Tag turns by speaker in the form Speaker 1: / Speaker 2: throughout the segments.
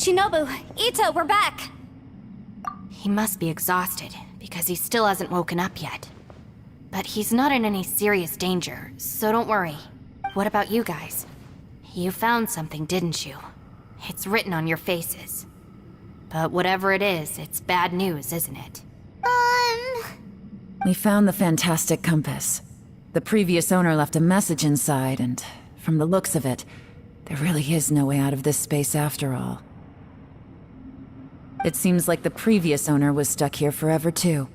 Speaker 1: Shinobu, Ito, we're back!
Speaker 2: He must be exhausted, because he still hasn't woken up yet. But he's not in any serious danger, so don't worry. What about you guys? You found something, didn't you? It's written on your faces. But whatever it is, it's bad news, isn't it?
Speaker 3: We found the fantastic compass. The previous owner left a message inside, and from the looks of it, there really is no way out of this space after all. It seems like the previous owner was stuck here forever too.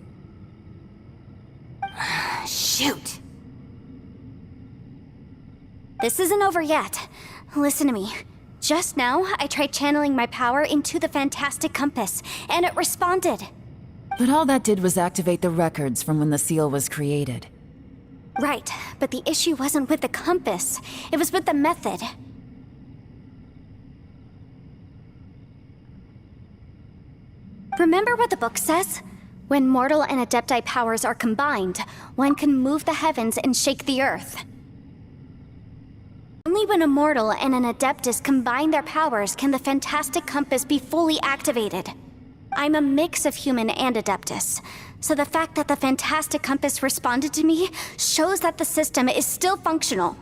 Speaker 2: Shoot!
Speaker 1: This isn't over yet. Listen to me. Just now, I tried channeling my power into the fantastic compass, and it responded.
Speaker 3: But all that did was activate the records from when the seal was created.
Speaker 1: Right, but the issue wasn't with the compass. It was with the method. Remember what the book says? When mortal and adepti powers are combined, one can move the heavens and shake the earth. Only when a mortal and an adeptus combine their powers can the fantastic compass be fully activated. I'm a mix of human and adeptus, so the fact that the fantastic compass responded to me shows that the system is still functional.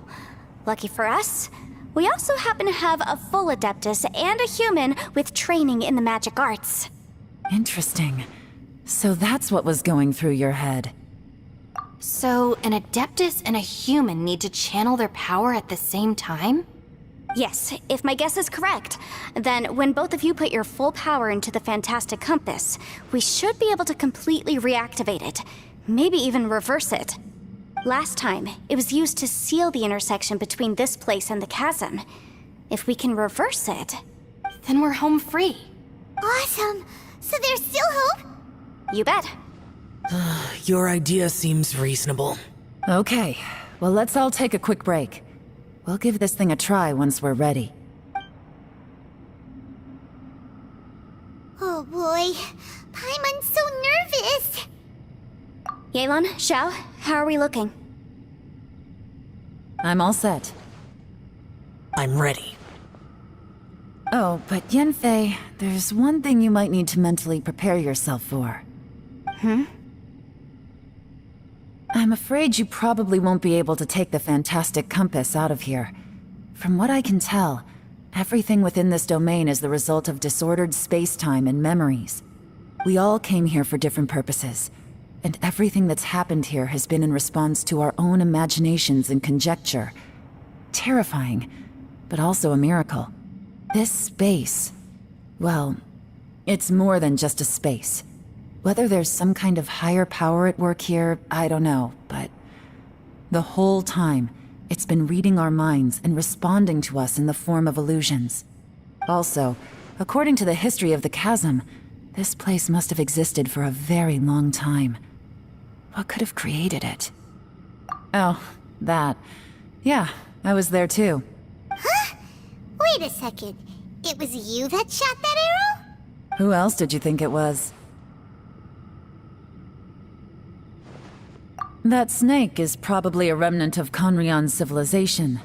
Speaker 1: Lucky for us, we also happen to have a full adeptus and a human with training in the magic arts.
Speaker 3: Interesting. So that's what was going through your head.
Speaker 2: So, an Adeptus and a human need to channel their power at the same time?
Speaker 1: Yes, if my guess is correct, then when both of you put your full power into the fantastic compass, we should be able to completely reactivate it, maybe even reverse it. Last time, it was used to seal the intersection between this place and the chasm. If we can reverse it,
Speaker 2: Then we're home free.
Speaker 4: Awesome! So there's still hope?
Speaker 1: you bet.
Speaker 5: Your idea seems reasonable.
Speaker 3: Okay, well let's all take a quick break. We'll give this thing a try once we're ready.
Speaker 4: Oh boy, Paimon's so nervous!
Speaker 1: Yelan, Xiao, how are we looking?
Speaker 3: I'm all set.
Speaker 5: I'm ready.
Speaker 3: Oh, but Yanfei, there's one thing you might need to mentally prepare yourself for. I'm afraid you probably won't be able to take the fantastic compass out of here. From what I can tell, everything within this domain is the result of disordered space-time and memories. We all came here for different purposes, and everything that's happened here has been in response to our own imaginations and conjecture. Terrifying, but also a miracle. This space, well, it's more than just a space. Whether there's some kind of higher power at work here, I don't know, but the whole time, it's been reading our minds and responding to us in the form of illusions. Also, according to the history of the chasm, this place must have existed for a very long time. What could have created it? Oh, that. Yeah, I was there too.
Speaker 4: Huh? Wait a second. It was you that shot that arrow?
Speaker 3: Who else did you think it was? That snake is probably a remnant of Conrion's civilization,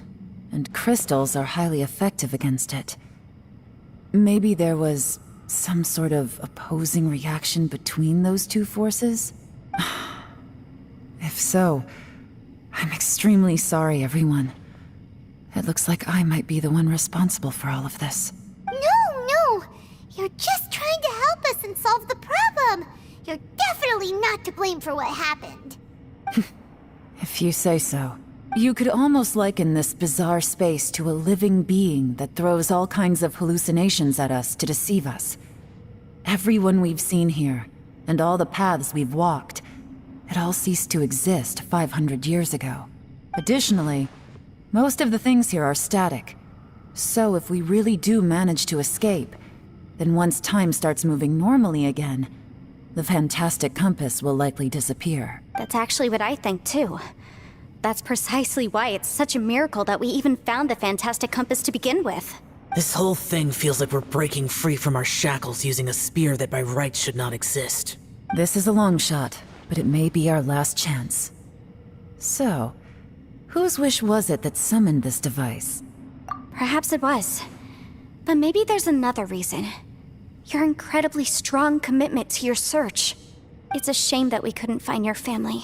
Speaker 3: and crystals are highly effective against it. Maybe there was some sort of opposing reaction between those two forces? If so, I'm extremely sorry, everyone. It looks like I might be the one responsible for all of this.
Speaker 4: No! You're just trying to help us and solve the problem! You're definitely not to blame for what happened.
Speaker 3: If you say so. You could almost liken this bizarre space to a living being that throws all kinds of hallucinations at us to deceive us. Everyone we've seen here, and all the paths we've walked, it all ceased to exist 500 years ago. Additionally, most of the things here are static. So if we really do manage to escape, then once time starts moving normally again, the fantastic compass will likely disappear.
Speaker 1: That's actually what I think too. That's precisely why it's such a miracle that we even found the fantastic compass to begin with.
Speaker 5: This whole thing feels like we're breaking free from our shackles using a spear that by rights should not exist.
Speaker 3: This is a long shot, but it may be our last chance. So, whose wish was it that summoned this device?
Speaker 1: Perhaps it was. But maybe there's another reason. Your incredibly strong commitment to your search. It's a shame that we couldn't find your family.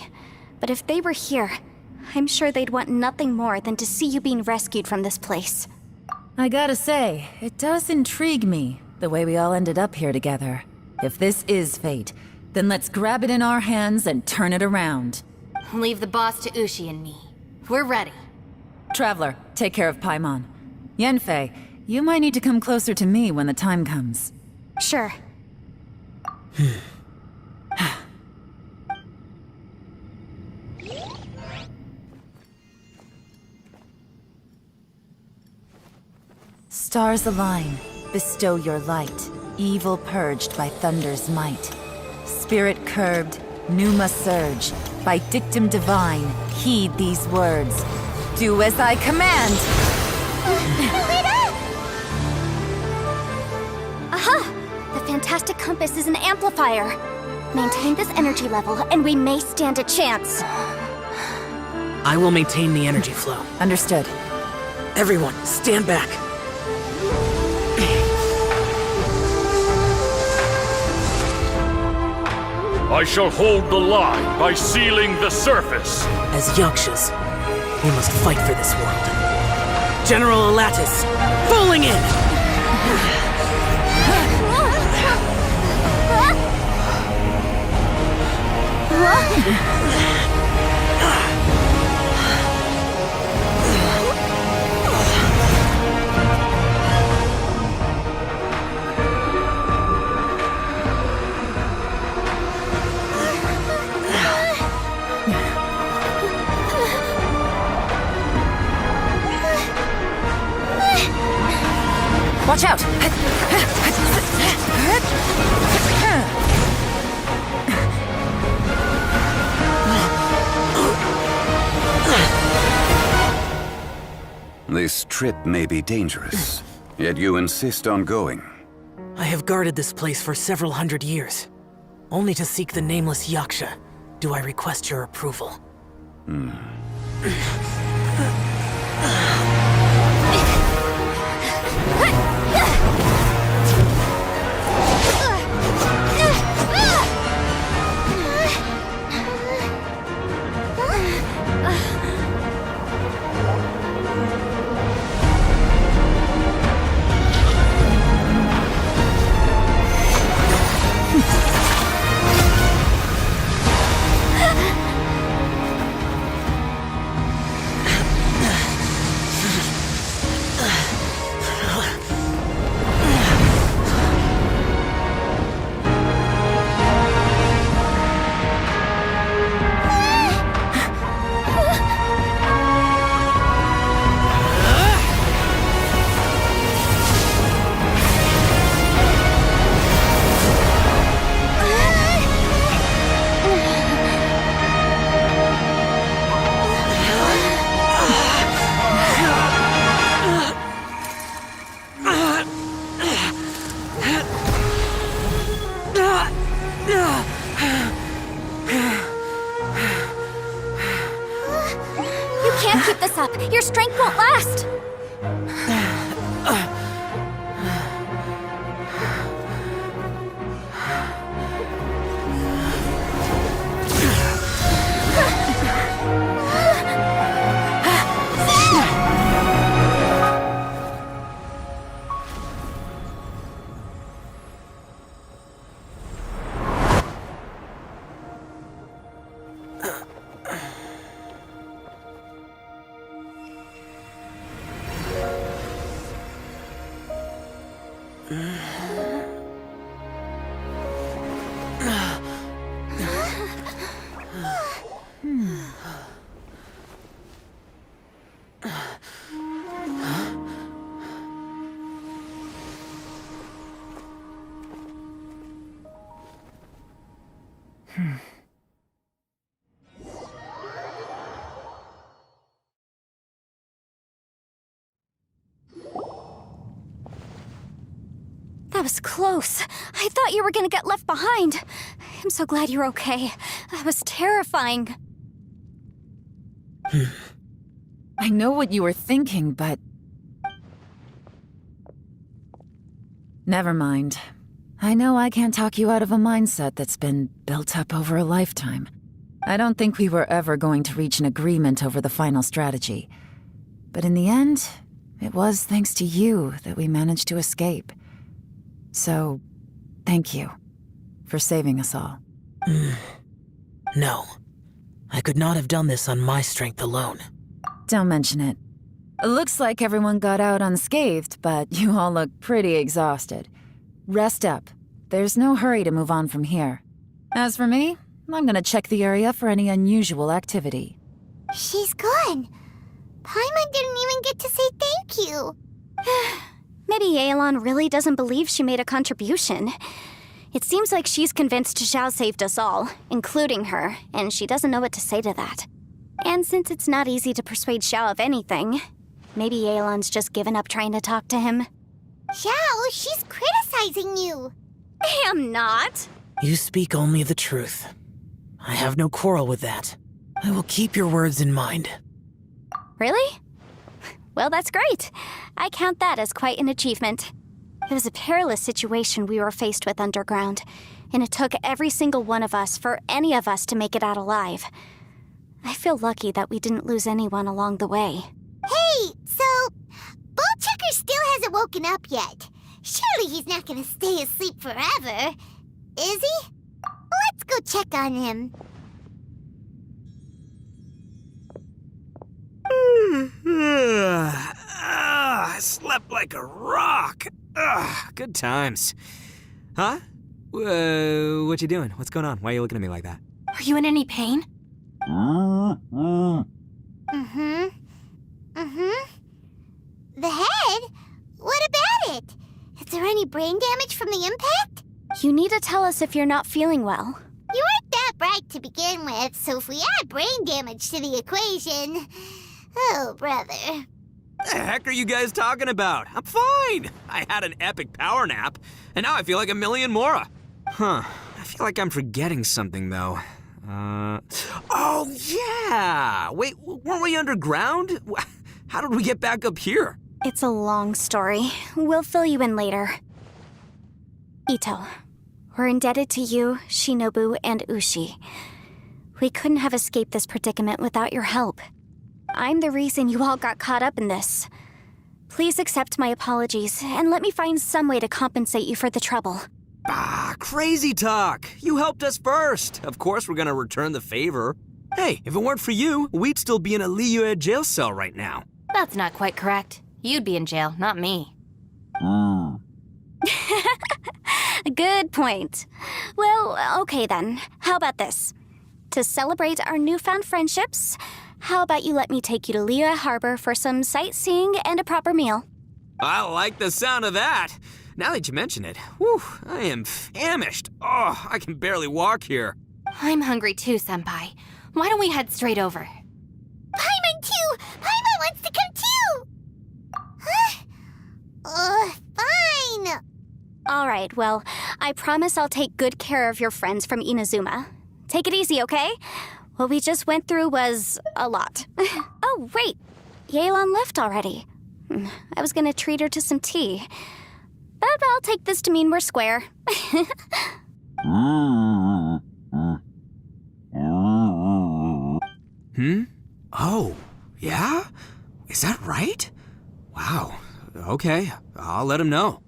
Speaker 1: But if they were here, I'm sure they'd want nothing more than to see you being rescued from this place.
Speaker 3: I gotta say, it does intrigue me, the way we all ended up here together. If this is fate, then let's grab it in our hands and turn it around.
Speaker 2: Leave the boss to Ushi and me. We're ready.
Speaker 3: Traveler, take care of Paimon. Yanfei, you might need to come closer to me when the time comes.
Speaker 1: Sure.
Speaker 3: Stars align, bestow your light, evil purged by thunder's might. Spirit curbed, pneuma surge, by dictum divine, heed these words. Do as I command!
Speaker 1: Aha! The fantastic compass is an amplifier. Maintain this energy level, and we may stand a chance.
Speaker 5: I will maintain the energy flow.
Speaker 3: Understood.
Speaker 5: Everyone, stand back.
Speaker 6: I shall hold the line by sealing the surface.
Speaker 5: As Yakshas, we must fight for this world. General Elatus, falling in!
Speaker 3: Watch out!
Speaker 7: This trip may be dangerous, yet you insist on going.
Speaker 5: I have guarded this place for several hundred years. Only to seek the nameless Yaksha do I request your approval.
Speaker 1: Keep this up. Your strength won't last. That was close. I thought you were gonna get left behind. I'm so glad you're okay. That was terrifying.
Speaker 3: I know what you were thinking, but... Never mind. I know I can't talk you out of a mindset that's been built up over a lifetime. I don't think we were ever going to reach an agreement over the final strategy. But in the end, it was thanks to you that we managed to escape. So, thank you for saving us all.
Speaker 5: No. I could not have done this on my strength alone.
Speaker 3: Don't mention it. It looks like everyone got out unscathed, but you all look pretty exhausted. Rest up. There's no hurry to move on from here. As for me, I'm gonna check the area for any unusual activity.
Speaker 4: She's gone. Paimon didn't even get to say thank you.
Speaker 1: Maybe Yelan really doesn't believe she made a contribution. It seems like she's convinced Xiao saved us all, including her, and she doesn't know what to say to that. And since it's not easy to persuade Xiao of anything, maybe Yelan's just given up trying to talk to him.
Speaker 4: Xiao, she's criticizing you.
Speaker 1: I am not.
Speaker 5: You speak only the truth. I have no quarrel with that. I will keep your words in mind.
Speaker 1: Really? Well, that's great. I count that as quite an achievement. It was a perilous situation we were faced with underground, and it took every single one of us for any of us to make it out alive. I feel lucky that we didn't lose anyone along the way.
Speaker 4: Hey, so Ballchecker still hasn't woken up yet. Surely he's not gonna stay asleep forever, is he? Let's go check on him.
Speaker 8: I slept like a rock. Good times. Huh? What you doing? What's going on? Why are you looking at me like that?
Speaker 2: Are you in any pain?
Speaker 4: The head? What about it? Is there any brain damage from the impact?
Speaker 1: You need to tell us if you're not feeling well.
Speaker 4: You weren't that bright to begin with, so if we add brain damage to the equation... Oh, brother.
Speaker 8: The heck are you guys talking about? I'm fine. I had an epic power nap, and now I feel like a million more. Huh. I feel like I'm forgetting something, though. Oh, yeah! Wait, weren't we underground? How did we get back up here?
Speaker 1: It's a long story. We'll fill you in later. Ito, we're indebted to you, Shinobu, and Ushi. We couldn't have escaped this predicament without your help. I'm the reason you all got caught up in this. Please accept my apologies, and let me find some way to compensate you for the trouble.
Speaker 8: Crazy talk. You helped us first. Of course we're gonna return the favor. Hey, if it weren't for you, we'd still be in a Liyue jail cell right now.
Speaker 2: That's not quite correct. You'd be in jail, not me.
Speaker 1: Good point. Well, okay then. How about this? To celebrate our newfound friendships, how about you let me take you to Liyue Harbor for some sightseeing and a proper meal?
Speaker 8: I like the sound of that. Now that you mention it, whew, I am famished. Oh, I can barely walk here.
Speaker 2: I'm hungry too, Senpai. Why don't we head straight over?
Speaker 4: Paimon too! Paimon wants to come too! Huh? Fine!
Speaker 1: Alright, well, I promise I'll take good care of your friends from Inazuma. Take it easy, okay? What we just went through was a lot. Oh, wait. Yelan left already. I was gonna treat her to some tea. But I'll take this to mean we're square.
Speaker 8: Oh, yeah? Is that right? Wow. Okay, I'll let him know.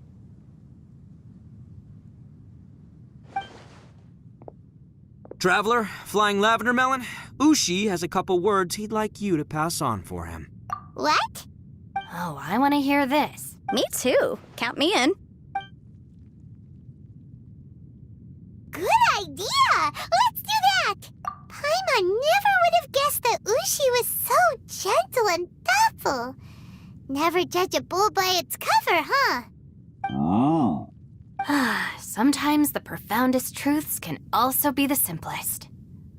Speaker 8: Traveler, Flying Lavender Melon, Ushi has a couple words he'd like you to pass on for him.
Speaker 4: What?
Speaker 2: Oh, I want to hear this.
Speaker 1: Me too. Count me in.
Speaker 4: Good idea! Let's do that! Paimon never would have guessed that Ushi was so gentle and thoughtful. Never judge a bull by its cover, huh?
Speaker 2: Sometimes the profoundest truths can also be the simplest.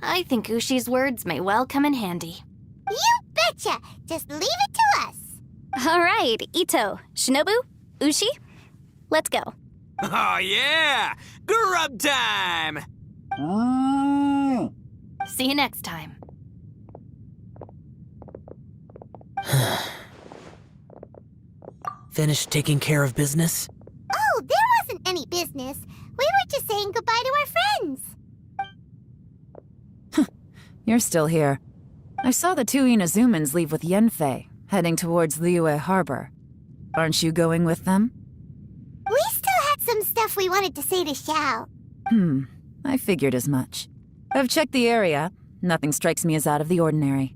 Speaker 2: I think Ushi's words may well come in handy.
Speaker 4: You betcha! Just leave it to us.
Speaker 1: All right, Ito, Shinobu, Ushi, let's go.
Speaker 8: Oh yeah! Grub time!
Speaker 2: See you next time.
Speaker 5: Finished taking care of business?
Speaker 4: Oh, there any business. We were just saying goodbye to our friends.
Speaker 3: You're still here. I saw the two Inazumans leave with Yenfei, heading towards Liyue Harbor. Aren't you going with them?
Speaker 4: We still had some stuff we wanted to say to Xiao.
Speaker 3: I figured as much. I've checked the area. Nothing strikes me as out of the ordinary.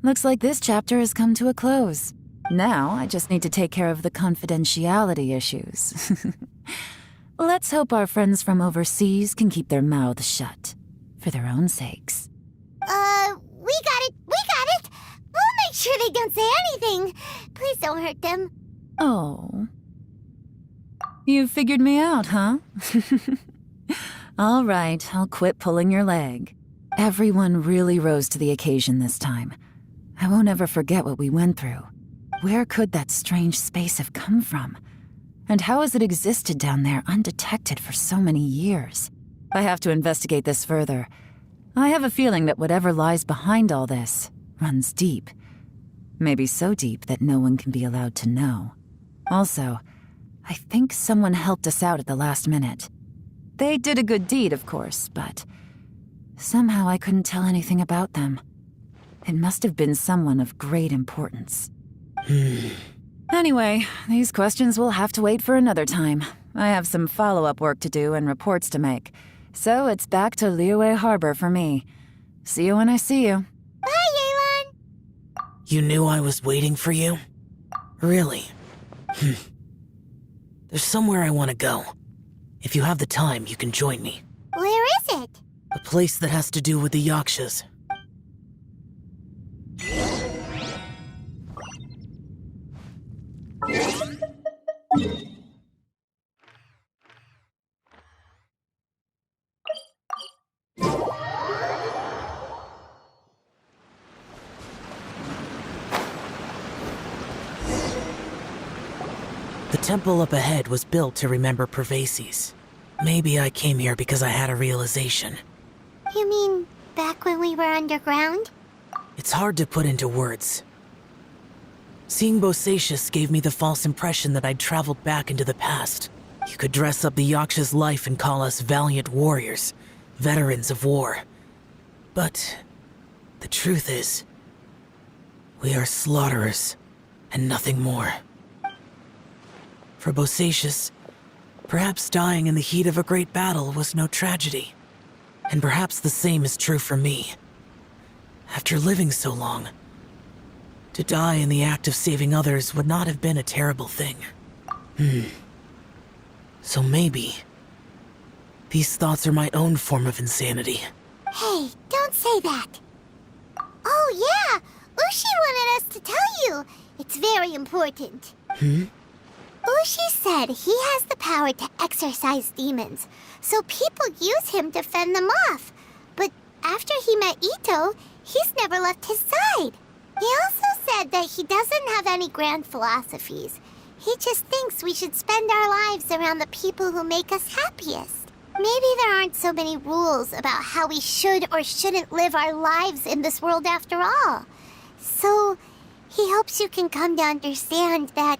Speaker 3: Looks like this chapter has come to a close. Now, I just need to take care of the confidentiality issues. Let's hope our friends from overseas can keep their mouths shut. For their own sakes.
Speaker 4: We got it! We'll make sure they don't say anything. Please don't hurt them.
Speaker 3: Oh. You figured me out, huh? All right, I'll quit pulling your leg. Everyone really rose to the occasion this time. I won't ever forget what we went through. Where could that strange space have come from? And how has it existed down there undetected for so many years? I have to investigate this further. I have a feeling that whatever lies behind all this runs deep. Maybe so deep that no one can be allowed to know. Also, I think someone helped us out at the last minute. They did a good deed, of course, but somehow I couldn't tell anything about them. It must have been someone of great importance. Anyway, these questions will have to wait for another time. I have some follow-up work to do and reports to make. So it's back to Liyue Harbor for me. See you when I see you.
Speaker 4: Bye, Yelan!
Speaker 5: You knew I was waiting for you? Really? There's somewhere I want to go. If you have the time, you can join me.
Speaker 4: Where is it?
Speaker 5: A place that has to do with the Yakshas. The temple up ahead was built to remember Pervases. Maybe I came here because I had a realization.
Speaker 4: You mean back when we were underground?
Speaker 5: It's hard to put into words. Seeing Bosacius gave me the false impression that I'd traveled back into the past. You could dress up the Yaksha's life and call us valiant warriors, veterans of war. But the truth is, we are slaughterers, and nothing more. For Bosacius, perhaps dying in the heat of a great battle was no tragedy. And perhaps the same is true for me. After living so long, to die in the act of saving others would not have been a terrible thing. So maybe these thoughts are my own form of insanity.
Speaker 4: Hey, don't say that. Oh yeah, Ushi wanted us to tell you. It's very important. Ushi said he has the power to exorcise demons, so people use him to fend them off. But after he met Ito, he's never left his side. He also said that he doesn't have any grand philosophies. He just thinks we should spend our lives around the people who make us happiest. Maybe there aren't so many rules about how we should or shouldn't live our lives in this world after all. So, he hopes you can come to understand that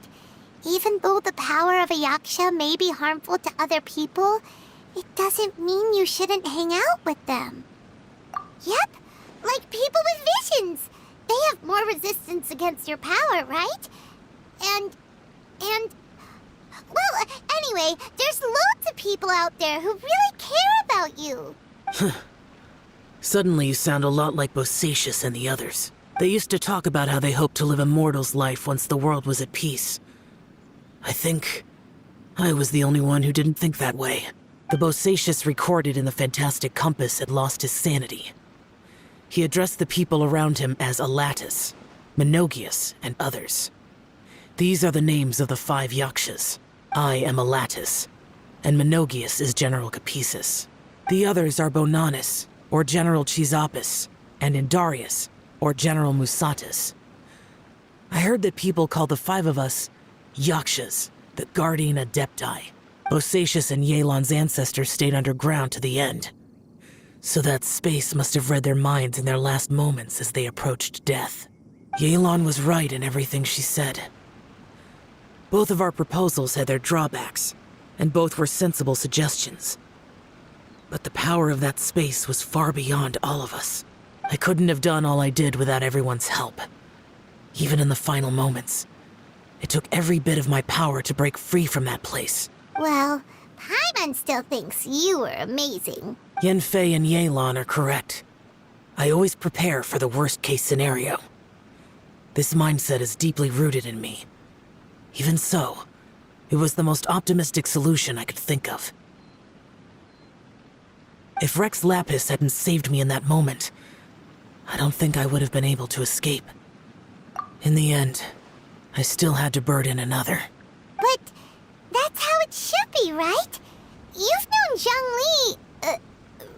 Speaker 4: even though the power of a yaksha may be harmful to other people, it doesn't mean you shouldn't hang out with them. Yep, like people with visions. They have more resistance against your power, right? And, well, anyway, there's loads of people out there who really care about you.
Speaker 5: Suddenly you sound a lot like Bosacius and the others. They used to talk about how they hoped to live a mortal's life once the world was at peace. I think I was the only one who didn't think that way. The Bosacius recorded in the Fantastic Compass had lost his sanity. He addressed the people around him as Alatus, Menogius, and others. These are the names of the 5 Yakshas. I am Alatus, and Menogius is General Capisis. The others are Bonanis, or General Chisapis, and Indarius, or General Musatus. I heard that people call the 5 of us Yakshas, the Guardian Adepti. Bosacius and Yelan's ancestors stayed underground to the end. So that space must have read their minds in their last moments as they approached death. Yelan was right in everything she said. Both of our proposals had their drawbacks. and both were sensible suggestions. But the power of that space was far beyond all of us. I couldn't have done all I did without everyone's help. Even in the final moments, it took every bit of my power to break free from that place.
Speaker 4: Well, Paimon still thinks you were amazing.
Speaker 5: Yanfei and Yelan are correct. I always prepare for the worst-case scenario. This mindset is deeply rooted in me. Even so, it was the most optimistic solution I could think of. If Rex Lapis hadn't saved me in that moment, I don't think I would have been able to escape. In the end, I still had to burden another.
Speaker 4: But that's how it should be, right? You've known Zhongli,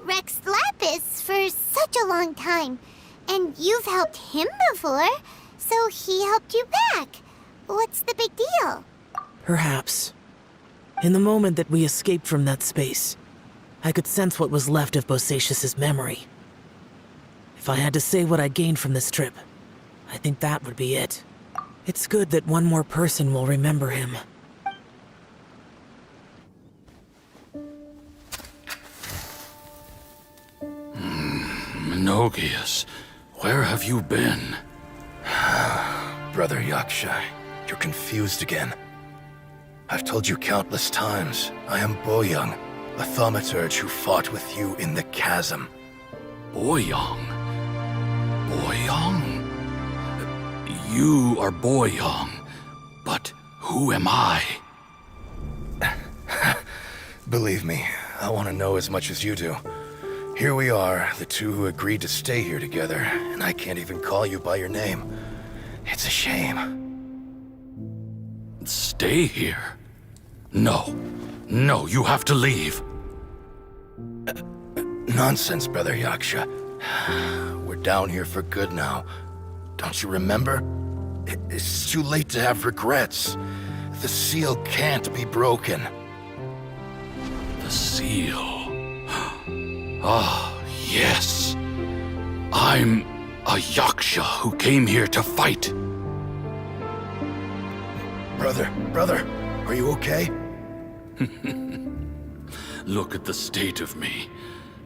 Speaker 4: Rex Lapis, for such a long time. And you've helped him before, so he helped you back. What's the big deal?
Speaker 5: Perhaps. In the moment that we escaped from that space, I could sense what was left of Bosacius's memory. If I had to say what I gained from this trip, I think that would be it. It's good that one more person will remember him.
Speaker 6: Menogias, where have you been?
Speaker 9: Brother Yaksha, you're confused again. I've told you countless times, I am Boyoung, a thaumaturge who fought with you in the chasm.
Speaker 6: Boyoung? Boyoung? You are Boyoung, but who am I?
Speaker 9: Believe me, I want to know as much as you do. Here we are, the two who agreed to stay here together, and I can't even call you by your name. It's a shame.
Speaker 6: Stay here? No. No, you have to leave.
Speaker 9: Nonsense, Brother Yaksha. We're down here for good now. Don't you remember? It's too late to have regrets. The seal can't be broken.
Speaker 6: The seal. Ah, yes. I'm a Yaksha who came here to fight.
Speaker 9: Brother, are you okay?
Speaker 6: Look at the state of me.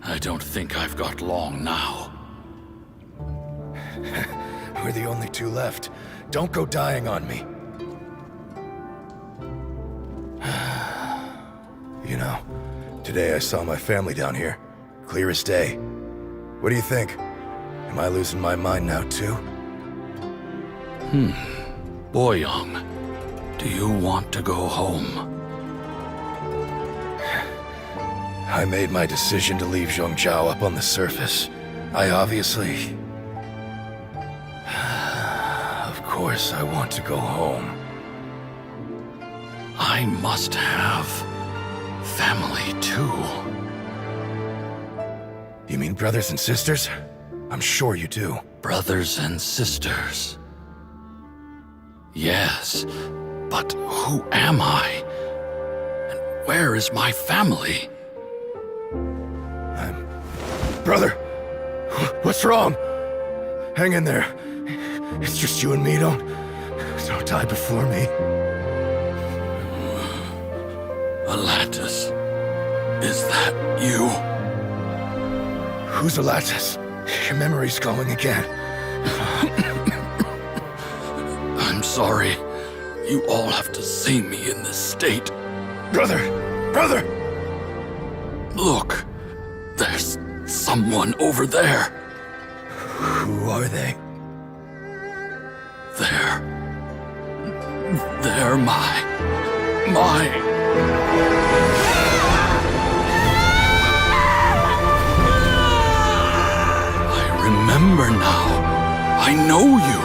Speaker 6: I don't think I've got long now.
Speaker 9: We're the only two left. Don't go dying on me. You know, today I saw my family down here. Clear as day. What do you think? Am I losing my mind now too?
Speaker 6: Boyoung, do you want to go home?
Speaker 9: I made my decision to leave Zhongzhou up on the surface. I obviously... Of course I want to go home.
Speaker 6: I must have family too.
Speaker 9: You mean brothers and sisters? I'm sure you do.
Speaker 6: Brothers and sisters. Yes, but who am I? And where is my family?
Speaker 9: Brother! What's wrong? Hang in there. It's just you and me, don't die before me.
Speaker 6: Alatus, is that you?
Speaker 9: Who's Alatus? Your memory's going again.
Speaker 6: I'm sorry. You all have to see me in this state.
Speaker 9: Brother!
Speaker 6: Look, there's someone over there.
Speaker 9: Who are they?
Speaker 6: They're my... I remember now. I know you.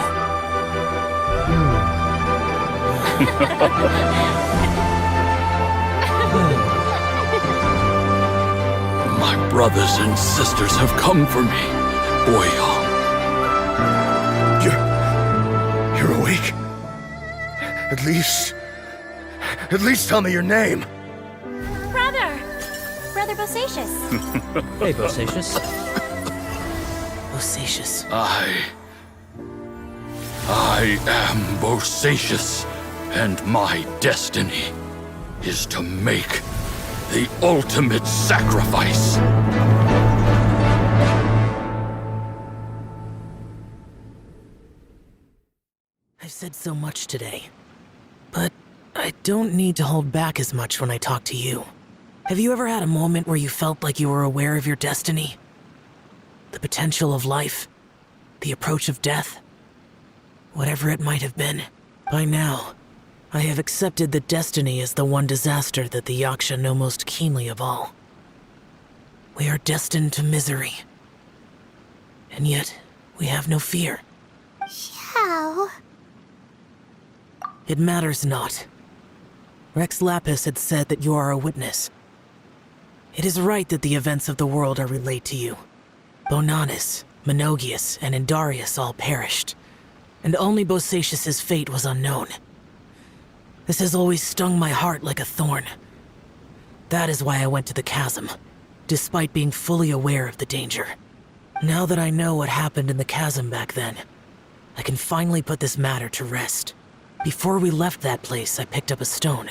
Speaker 6: My brothers and sisters have come for me, Boyoung.
Speaker 9: You're awake? At least tell me your name.
Speaker 1: Brother Bosacius.
Speaker 5: Hey, Bosacius. Bosacius.
Speaker 6: I am Bosacius, and my destiny is to make the ultimate sacrifice.
Speaker 5: I've said so much today, but I don't need to hold back as much when I talk to you. Have you ever had a moment where you felt like you were aware of your destiny? The potential of life? The approach of death? Whatever it might have been. By now, I have accepted that destiny is the one disaster that the Yaksha know most keenly of all. We are destined to misery. And yet, we have no fear.
Speaker 4: Xiao.
Speaker 5: It matters not. Rex Lapis had said that you are a witness. It is right that the events of the world are relayed to you. Bonanis, Menogias, and Indarius all perished, and only Bosacius's fate was unknown. This has always stung my heart like a thorn. That is why I went to the chasm, despite being fully aware of the danger. Now that I know what happened in the chasm back then, I can finally put this matter to rest. Before we left that place, I picked up a stone.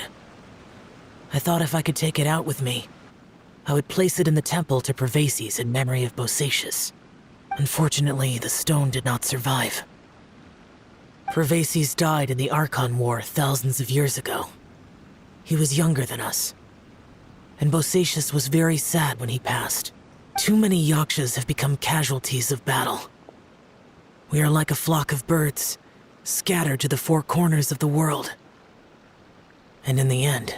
Speaker 5: I thought if I could take it out with me, I would place it in the temple to Pervases in memory of Bosacius. Unfortunately, the stone did not survive. Pervases died in the Archon War thousands of years ago. He was younger than us, and Bosacius was very sad when he passed. Too many Yakshas have become casualties of battle. We are like a flock of birds, scattered to the four corners of the world. And in the end,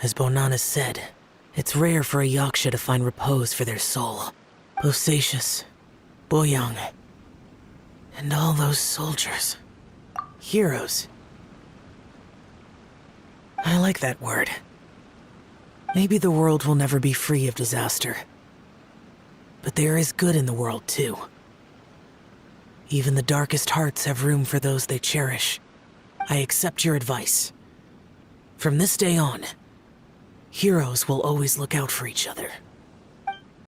Speaker 5: as Bonanis said, it's rare for a Yaksha to find repose for their soul. Bosacius, Boyang, and all those soldiers. Heroes. I like that word. Maybe the world will never be free of disaster. But there is good in the world, too. Even the darkest hearts have room for those they cherish. I accept your advice. From this day on, heroes will always look out for each other.